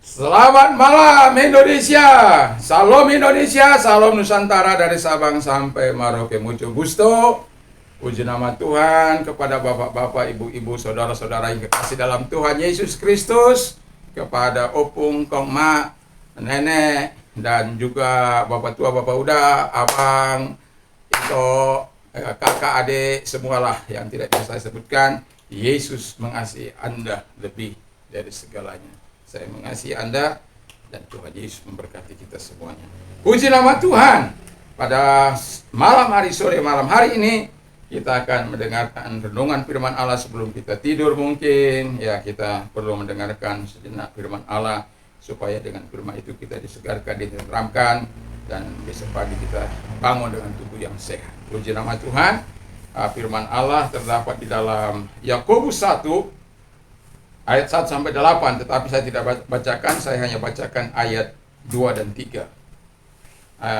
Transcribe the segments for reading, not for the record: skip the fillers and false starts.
Selamat malam Indonesia, salam Nusantara dari Sabang sampai Merauke. Mucho gusto, puji nama Tuhan kepada bapak-bapak, ibu-ibu, saudara-saudara yang kekasih dalam Tuhan Yesus Kristus, kepada opung, kong, mak, nenek, dan juga bapak tua, bapak uda, abang, itu kakak, adik, semualah yang tidak bisa saya sebutkan. Yesus mengasihi Anda lebih dari segalanya. Saya mengasihi Anda dan Tuhan Yesus memberkati kita semuanya. Puji nama Tuhan. Pada malam hari ini kita akan mendengarkan renungan firman Allah sebelum kita tidur mungkin. Ya, kita perlu mendengarkan sejenak firman Allah supaya dengan firman itu kita disegarkan, ditenteramkan, dan besok pagi kita bangun dengan tubuh yang sehat. Puji nama Tuhan. Firman Allah terdapat di dalam Yakobus 1 ayat 1 sampai 8, tetapi saya tidak bacakan, saya hanya bacakan ayat 2 dan 3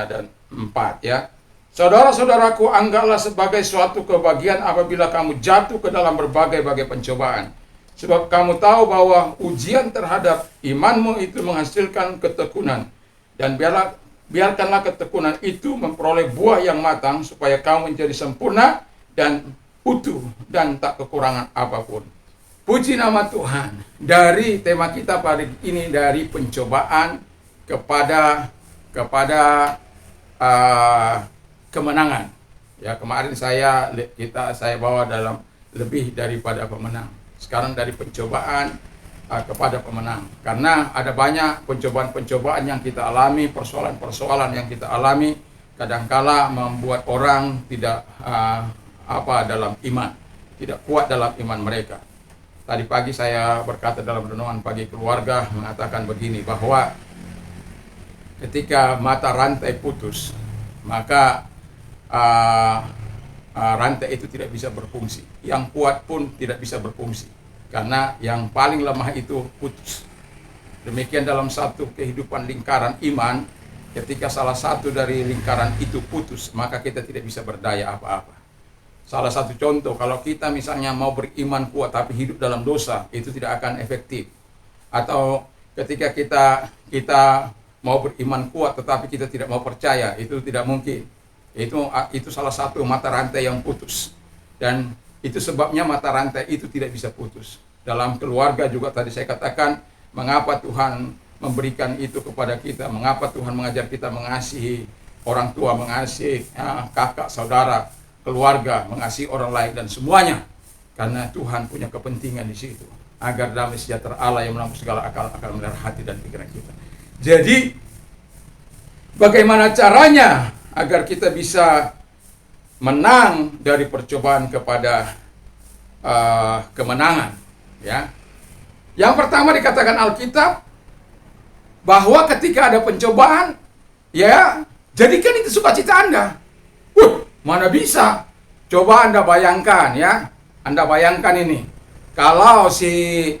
dan 4 ya. Saudara-saudaraku, anggaplah sebagai suatu kebahagiaan apabila kamu jatuh ke dalam berbagai-bagai pencobaan. Sebab kamu tahu bahwa ujian terhadap imanmu itu menghasilkan ketekunan. Dan biarkanlah ketekunan itu memperoleh buah yang matang, supaya kamu menjadi sempurna dan utuh dan tak kekurangan apapun. Puji nama Tuhan. Dari tema kita pada ini, dari pencobaan kepada kemenangan. Ya, kemarin saya bawa dalam lebih daripada pemenang. Sekarang dari pencobaan kepada pemenang. Karena ada banyak pencobaan-pencobaan yang kita alami, persoalan-persoalan yang kita alami, kadangkala membuat orang tidak dalam iman, tidak kuat dalam iman mereka. Tadi pagi saya berkata dalam renungan pagi keluarga, mengatakan begini, bahwa ketika mata rantai putus, maka rantai itu tidak bisa berfungsi. Yang kuat pun tidak bisa berfungsi, karena yang paling lemah itu putus. Demikian dalam satu kehidupan lingkaran iman, ketika salah satu dari lingkaran itu putus, maka kita tidak bisa berdaya apa-apa. Salah satu contoh, kalau kita misalnya mau beriman kuat tapi hidup dalam dosa, itu tidak akan efektif. Atau ketika kita mau beriman kuat tetapi kita tidak mau percaya, itu tidak mungkin. Itu salah satu mata rantai yang putus. Dan itu sebabnya mata rantai itu tidak bisa putus. Dalam keluarga juga tadi saya katakan, mengapa Tuhan memberikan itu kepada kita, mengapa Tuhan mengajar kita mengasihi orang tua, mengasihi kakak, saudara, keluarga, mengasihi orang lain dan semuanya, karena Tuhan punya kepentingan di situ, agar damai sejahtera Allah yang melampaui segala akal akan melihara hati dan pikiran kita. Jadi bagaimana caranya agar kita bisa menang dari percobaan kepada kemenangan? Ya, yang pertama dikatakan Alkitab bahwa ketika ada pencobaan, ya jadikan itu sukacita Anda. Mana bisa? Coba Anda bayangkan ya. Anda bayangkan ini. Kalau si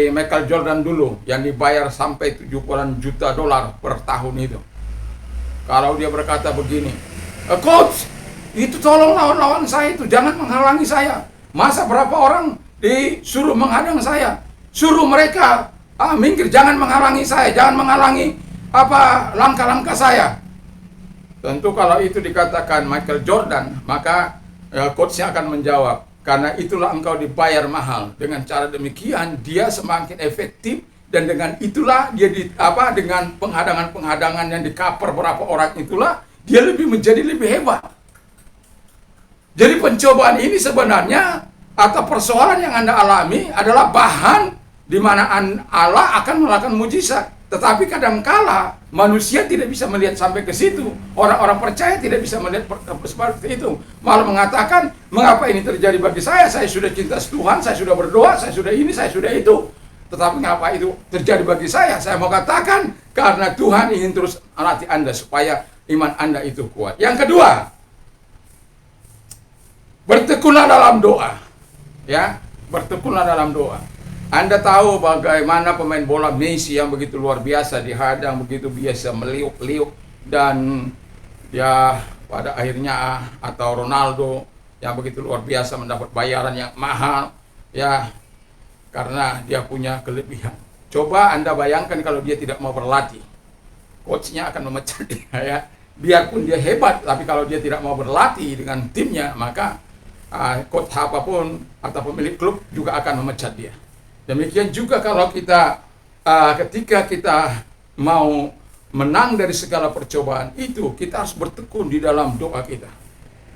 Michael Jordan dulu yang dibayar sampai $70 juta per tahun itu. Kalau dia berkata begini, "Coach, itu tolong lawan-lawan saya itu, jangan menghalangi saya. Masa berapa orang disuruh menghadang saya? Suruh mereka minggir, jangan menghalangi saya, jangan menghalangi langkah-langkah saya." Tentu kalau itu dikatakan Michael Jordan, maka coachnya akan menjawab, karena itulah engkau dibayar mahal. Dengan cara demikian dia semakin efektif, dan dengan itulah dia dengan penghadangan-penghadangan yang dikaper berapa orang itulah dia menjadi lebih hebat. Jadi pencobaan ini sebenarnya atau persoalan yang Anda alami adalah bahan di mana Allah akan melakukan mujizat. Tetapi kadangkala manusia tidak bisa melihat sampai ke situ. Orang-orang percaya tidak bisa melihat seperti itu. Malah mengatakan, mengapa ini terjadi bagi saya? Saya sudah cinta Tuhan, saya sudah berdoa, saya sudah ini, saya sudah itu. Tetapi mengapa itu terjadi bagi saya? Saya mau katakan, karena Tuhan ingin terus melatih Anda supaya iman Anda itu kuat. Yang kedua, bertekunlah dalam doa. Ya, bertekunlah dalam doa. Anda tahu bagaimana pemain bola Messi yang begitu luar biasa dihadang, begitu biasa meliuk-liuk, dan ya pada akhirnya atau Ronaldo yang begitu luar biasa mendapat bayaran yang mahal, ya karena dia punya kelebihan. Coba Anda bayangkan kalau dia tidak mau berlatih, coachnya akan memecat dia ya. Biarpun dia hebat, tapi kalau dia tidak mau berlatih dengan timnya, maka coach apapun atau pemilik klub juga akan memecat dia. Demikian juga kalau kita ketika kita mau menang dari segala percobaan itu, kita harus bertekun di dalam doa kita.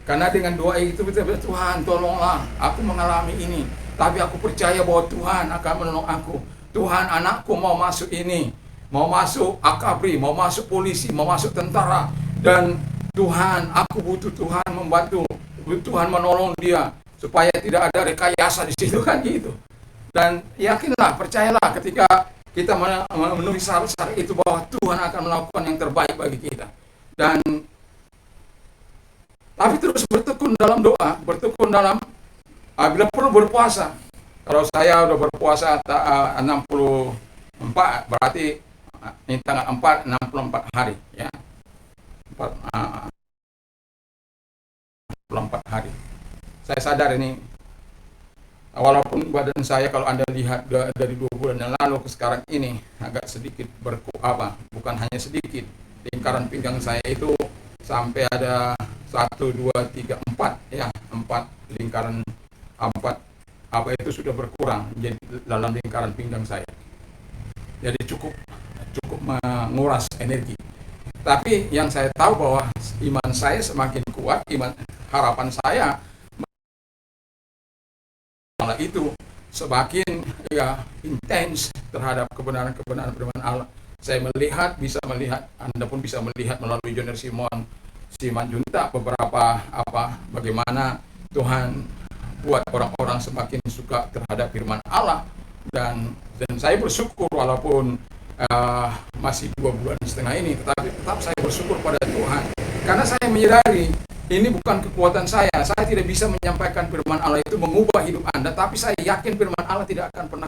Karena dengan doa itu kita berkata, Tuhan tolonglah, aku mengalami ini, tapi aku percaya bahwa Tuhan akan menolong aku. Tuhan, anakku mau masuk ini, mau masuk akabri, mau masuk polisi, mau masuk tentara, dan Tuhan, aku butuh Tuhan membantu, Tuhan menolong dia supaya tidak ada rekayasa di situ, kan gitu. Dan yakinlah, percayalah ketika kita memenuhi syarat-syarat itu bahwa Tuhan akan melakukan yang terbaik bagi kita. Dan tapi terus bertekun dalam doa, bertekun dalam bila perlu berpuasa. Kalau saya udah berpuasa 64, berarti ini tanggal 4, 64 hari ya. 64 hari. Saya sadar ini, walaupun badan saya kalau Anda lihat dari 2 bulan yang lalu ke sekarang ini agak sedikit bukan hanya sedikit, lingkaran pinggang saya itu sampai ada 1, 2, 3, 4 ya, 4 lingkaran, 4 itu sudah berkurang jadi dalam lingkaran pinggang saya. Jadi cukup menguras energi. Tapi yang saya tahu bahwa iman saya semakin kuat, harapan saya malah itu semakin intens terhadap kebenaran-kebenaran firman Allah. Saya bisa melihat, Anda pun bisa melihat melalui Junior Simanjuntak beberapa bagaimana Tuhan buat orang-orang semakin suka terhadap firman Allah, dan saya bersyukur walaupun masih 2 bulan setengah ini, tetapi tetap saya bersyukur pada Tuhan karena saya menyadari ini bukan kekuatan saya tidak bisa menyampaikan firman Allah itu mengubah hidup Anda, tapi saya yakin firman Allah tidak akan pernah.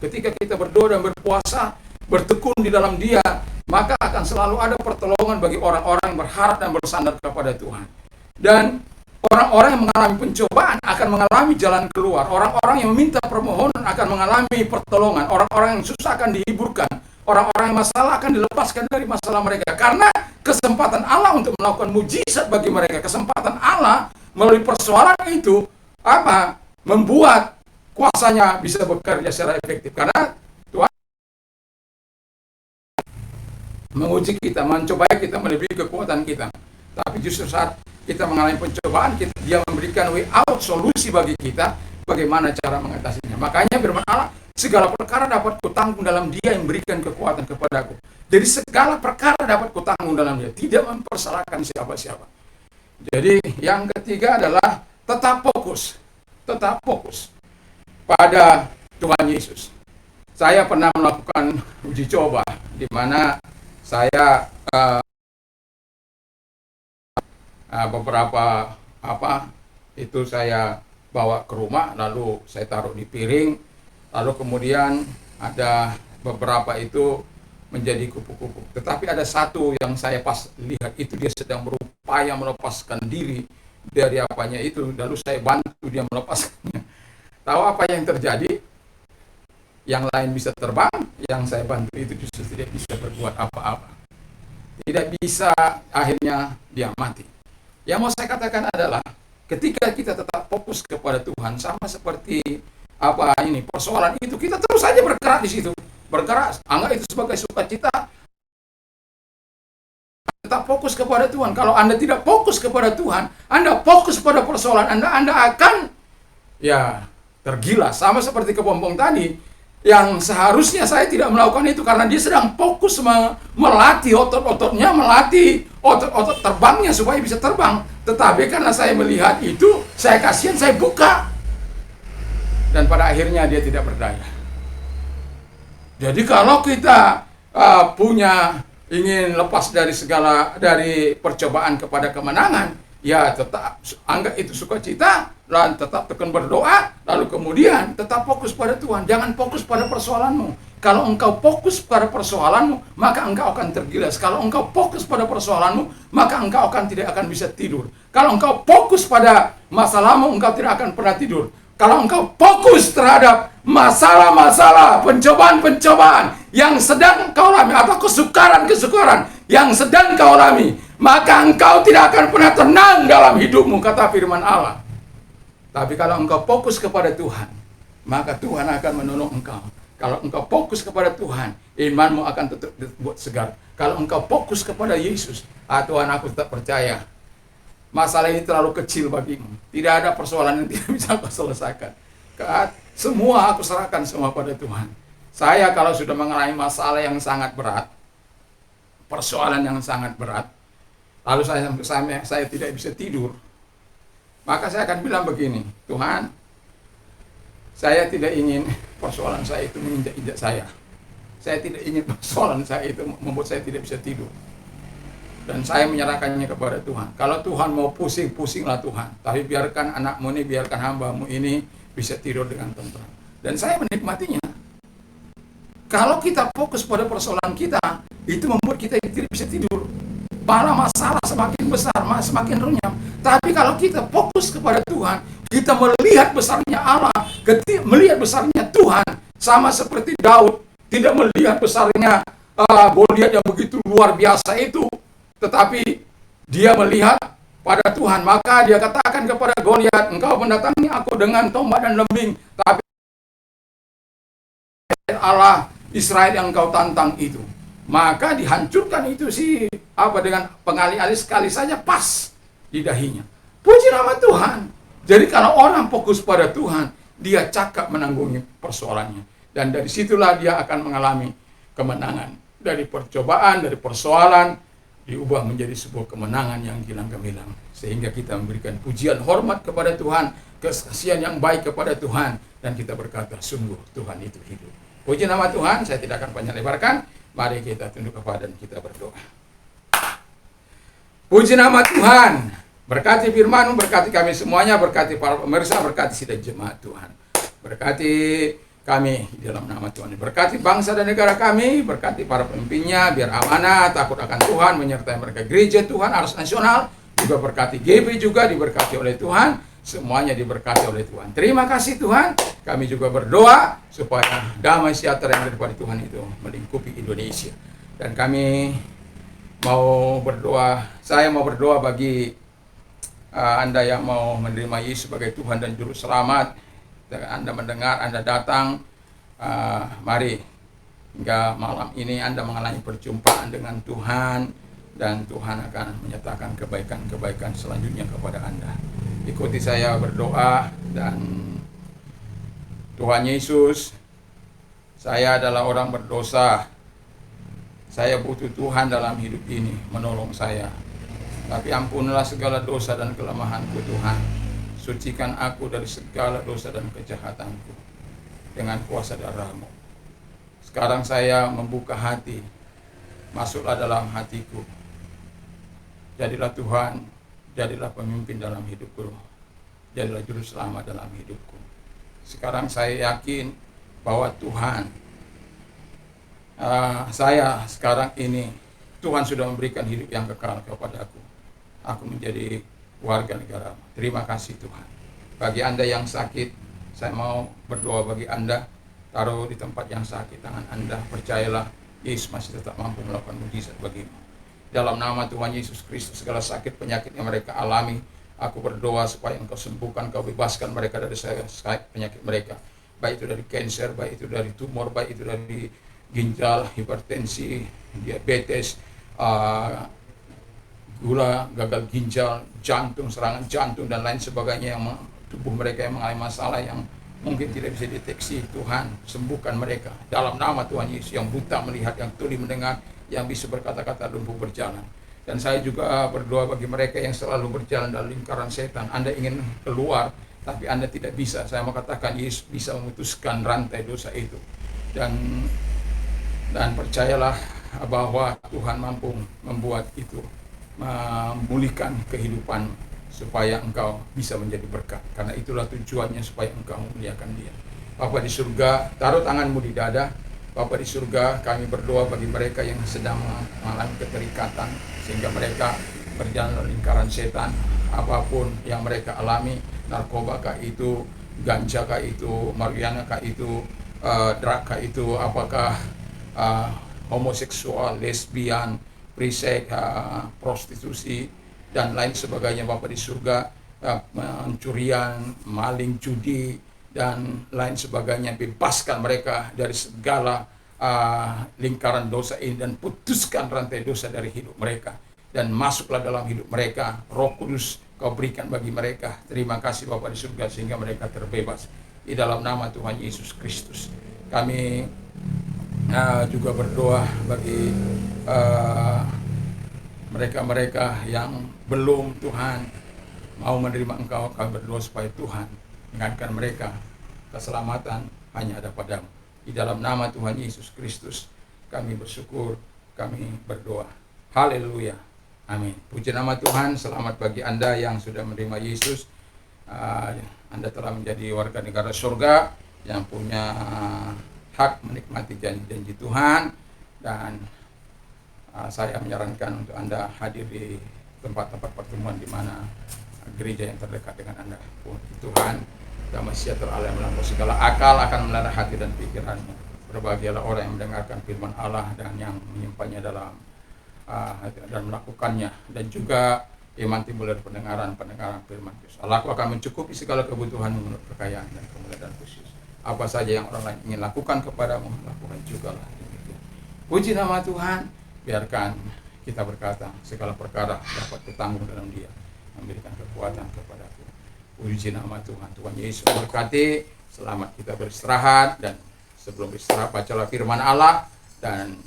Ketika kita berdoa dan berpuasa, bertekun di dalam Dia, maka akan selalu ada pertolongan bagi orang-orang yang berharap dan bersandar kepada Tuhan. Dan orang-orang yang mengalami pencobaan akan mengalami jalan keluar. Orang-orang yang meminta permohonan akan mengalami pertolongan. Orang-orang yang susah akan dihiburkan. Orang-orang yang masalah akan dilepaskan dari masalah mereka. Karena kesempatan Allah untuk melakukan mujizat bagi mereka. Kesempatan Allah melalui persoalan itu membuat kuasanya bisa bekerja secara efektif. Karena Tuhan menguji kita, mencobai kita melebihi kekuatan kita. Tapi justru saat kita mengalami pencobaan, Dia memberikan way out, solusi bagi kita, bagaimana cara mengatasinya. Makanya firman Allah, segala perkara dapat kutanggung dalam Dia yang memberikan kekuatan kepadaku. Jadi segala perkara dapat kutanggung dalam Dia, tidak mempersalahkan siapa-siapa. Jadi yang ketiga adalah tetap fokus pada Tuhan Yesus. Saya pernah melakukan uji coba di mana saya beberapa itu saya bawa ke rumah, lalu saya taruh di piring, lalu kemudian ada beberapa itu menjadi kupu-kupu. Tetapi ada satu yang saya pas lihat itu dia sedang berupaya melepaskan diri dari itu, lalu saya bantu dia melepaskannya. Tahu apa yang terjadi? Yang lain bisa terbang, yang saya bantu itu justru tidak bisa berbuat apa-apa. Tidak bisa, akhirnya dia mati. Yang mau saya katakan adalah ketika kita tetap fokus kepada Tuhan, sama seperti persoalan itu, kita terus saja bergerak di situ. Bergerak, anggap itu sebagai sukacita. Tetap fokus kepada Tuhan. Kalau Anda tidak fokus kepada Tuhan, Anda fokus pada persoalan Anda akan tergila. Sama seperti kepompong tadi, yang seharusnya saya tidak melakukan itu karena dia sedang fokus melatih otot-ototnya, melatih otot-otot terbangnya supaya bisa terbang. Tetapi karena saya melihat itu, saya kasihan, saya buka. Dan pada akhirnya dia tidak berdaya. Jadi kalau kita ingin lepas dari percobaan kepada kemenangan, tetap anggap itu sukacita, dan tetap tekan berdoa, lalu kemudian tetap fokus pada Tuhan. Jangan fokus pada persoalanmu. Kalau engkau fokus pada persoalanmu, maka engkau akan tergilas. Kalau engkau fokus pada persoalanmu, maka engkau tidak akan bisa tidur. Kalau engkau fokus pada masalahmu, engkau tidak akan pernah tidur. Kalau engkau fokus terhadap masalah-masalah, pencobaan-pencobaan yang sedang kau alami, atau kesukaran-kesukaran yang sedang kau alami, maka engkau tidak akan pernah tenang dalam hidupmu, kata firman Allah. Tapi kalau engkau fokus kepada Tuhan, maka Tuhan akan menolong engkau. Kalau engkau fokus kepada Tuhan, imanmu akan tetap dibuat segar. Kalau engkau fokus kepada Yesus, Tuhan, aku tetap percaya masalah ini terlalu kecil bagimu. Tidak ada persoalan yang tidak bisa kau selesaikan. Semua aku serahkan semua pada Tuhan. Saya kalau sudah mengalami masalah yang sangat berat, persoalan yang sangat berat, lalu saya tidak bisa tidur, maka saya akan bilang begini, Tuhan, saya tidak ingin persoalan saya itu menginjak-injak saya. Saya tidak ingin persoalan saya itu membuat saya tidak bisa tidur. Dan saya menyerahkannya kepada Tuhan. Kalau Tuhan mau pusing, pusinglah Tuhan. Tapi biarkan anakmu ini, biarkan hambamu ini bisa tidur dengan tentram. Dan saya menikmatinya. Kalau kita fokus pada persoalan kita, itu membuat kita tidak bisa tidur. Malah masalah semakin besar, semakin runyam. Tapi kalau kita fokus kepada Tuhan, kita melihat besarnya Allah, melihat besarnya Tuhan, sama seperti Daud, tidak melihat besarnya Goliat yang begitu luar biasa itu, tetapi dia melihat pada Tuhan. Maka dia katakan kepada Goliat, engkau mendatangi aku dengan tombak dan lembing, tapi Allah Israel yang engkau tantang itu. Maka dihancurkan itu dengan pengalih-alih sekali saja pas di dahinya. Puji nama Tuhan. Jadi kalau orang fokus pada Tuhan, dia cakap menanggungi persoalannya. Dan dari situlah dia akan mengalami kemenangan. Dari percobaan, dari persoalan, diubah menjadi sebuah kemenangan yang gilang gemilang. Sehingga kita memberikan pujian hormat kepada Tuhan, kesaksian yang baik kepada Tuhan, dan kita berkata, sungguh Tuhan itu hidup. Puji nama Tuhan, saya tidak akan panjang lebarkan. Mari kita tunduk kepala dan kita berdoa. Puji nama Tuhan. Berkati firman-Mu, berkati kami semuanya, berkati para pemirsa, berkati sidang jemaat Tuhan. Berkati kami di dalam nama Tuhan. Berkati bangsa dan negara kami, berkati para pemimpinnya, biar amanah, takut akan Tuhan, menyertai mereka. Gereja Tuhan, Ars Nasional, juga berkati GB juga diberkati oleh Tuhan, semuanya diberkati oleh Tuhan. Terima kasih Tuhan, kami juga berdoa supaya damai sejahtera yang ada pada Tuhan itu melingkupi Indonesia. Dan kami mau berdoa, saya mau berdoa bagi Anda yang mau menerima Yesus sebagai Tuhan dan Juru Selamat. Anda mendengar, Anda datang, mari hingga malam ini Anda mengalami perjumpaan dengan Tuhan, dan Tuhan akan menyatakan kebaikan-kebaikan selanjutnya kepada Anda. Ikuti saya berdoa. Dan Tuhan Yesus, saya adalah orang berdosa. Saya butuh Tuhan dalam hidup ini, menolong saya. Tapi ampunilah segala dosa dan kelemahanku Tuhan. Sucikan aku dari segala dosa dan kejahatanku dengan kuasa darah-Mu. Sekarang saya membuka hati, masuklah dalam hatiku. Jadilah Tuhan, jadilah pemimpin dalam hidupku. Jadilah juru selamat dalam hidupku. Sekarang saya yakin bahwa Tuhan, saya sekarang ini, Tuhan sudah memberikan hidup yang kekal kepadaku. Aku menjadi warga negara. Terima kasih Tuhan. Bagi Anda yang sakit, saya mau berdoa bagi Anda. Taruh di tempat yang sakit tangan Anda. Percayalah, Yesus masih tetap mampu melakukan mujizat bagimu. Dalam nama Tuhan Yesus Kristus, segala sakit penyakit yang mereka alami, aku berdoa supaya Engkau sembuhkan, Engkau bebaskan mereka dari penyakit mereka. Baik itu dari kanker, baik itu dari tumor, baik itu dari ginjal, hipertensi, diabetes, gula, gagal ginjal, jantung, serangan jantung, dan lain sebagainya, yang tubuh mereka yang mengalami masalah yang mungkin tidak bisa deteksi. Tuhan, sembuhkan mereka dalam nama Tuhan Yesus. Yang buta melihat, yang tuli mendengar, yang bisa berkata-kata, lumpuh berjalan. Dan saya juga berdoa bagi mereka yang selalu berjalan dalam lingkaran setan. Anda ingin keluar, tapi Anda tidak bisa. Saya mau katakan, Yesus bisa memutuskan rantai dosa itu. Dan percayalah bahwa Tuhan mampu membuat itu, memulihkan kehidupan, supaya engkau bisa menjadi berkat. Karena itulah tujuannya, supaya engkau memuliakan Dia. Bapa di surga, taruh tanganmu di dada. Bapa di surga, kami berdoa bagi mereka yang sedang mengalami keterikatan, sehingga mereka berjalan dalam lingkaran setan. Apapun yang mereka alami, narkoba kah itu, ganja kah itu, marijuana kah itu, drug kah itu, apakah homoseksual, lesbian, free-sex, prostitusi, dan lain sebagainya Bapak di surga, pencurian, maling, judi, dan lain sebagainya. Bebaskan mereka dari segala lingkaran dosa ini dan putuskan rantai dosa dari hidup mereka. Dan masuklah dalam hidup mereka, Roh Kudus Kau berikan bagi mereka. Terima kasih Bapak di surga sehingga mereka terbebas. Di dalam nama Tuhan Yesus Kristus. Kami juga berdoa bagi mereka-mereka yang belum Tuhan mau menerima Engkau. Kami berdoa supaya Tuhan ingatkan mereka, keselamatan hanya ada padamu. Di dalam nama Tuhan Yesus Kristus kami bersyukur, kami berdoa. Haleluya. Amin. Puji nama Tuhan. Selamat bagi Anda yang sudah menerima Yesus. Anda telah menjadi warga negara surga yang punya hak menikmati janji-janji Tuhan. Dan saya menyarankan untuk Anda hadir di tempat-tempat pertemuan di mana gereja yang terdekat dengan Anda. Tuhan damai sejahtera Allah yang melampaui segala akal akan memelihara hati dan pikiranmu. Berbahagialah orang yang mendengarkan firman Allah dan yang menyimpannya dalam dan melakukannya, dan juga iman timbul dari pendengaran firman Kristus. Allah akan mencukupi segala kebutuhan menurut kekayaan dan kemuliaan Kristus. Apa saja yang orang lain ingin lakukan kepadamu, lakukan juga lah demikian. Puji nama Tuhan. Biarkan kita berkata segala perkara dapat ketanggung dalam Dia, memberikan kekuatan kepadaku. Puji nama Tuhan. Tuhan Yesus berkati. Selamat kita beristirahat, dan sebelum beristirahat bacalah firman Allah dan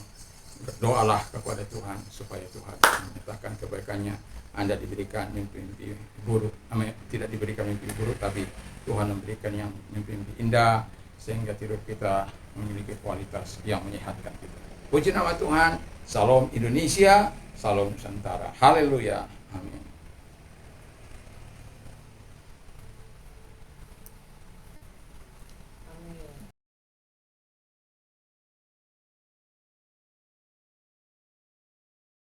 berdoalah kepada Tuhan supaya Tuhan menyatakan kebaikannya. Anda diberikan mimpi-mimpi buruk, tidak diberikan mimpi buruk, tapi Tuhan memberikan yang mimpi-mimpi indah sehingga tidur kita memiliki kualitas yang menyehatkan kita. Puji nama Tuhan. Salam Indonesia, salam Nusantara. Haleluya. Amin.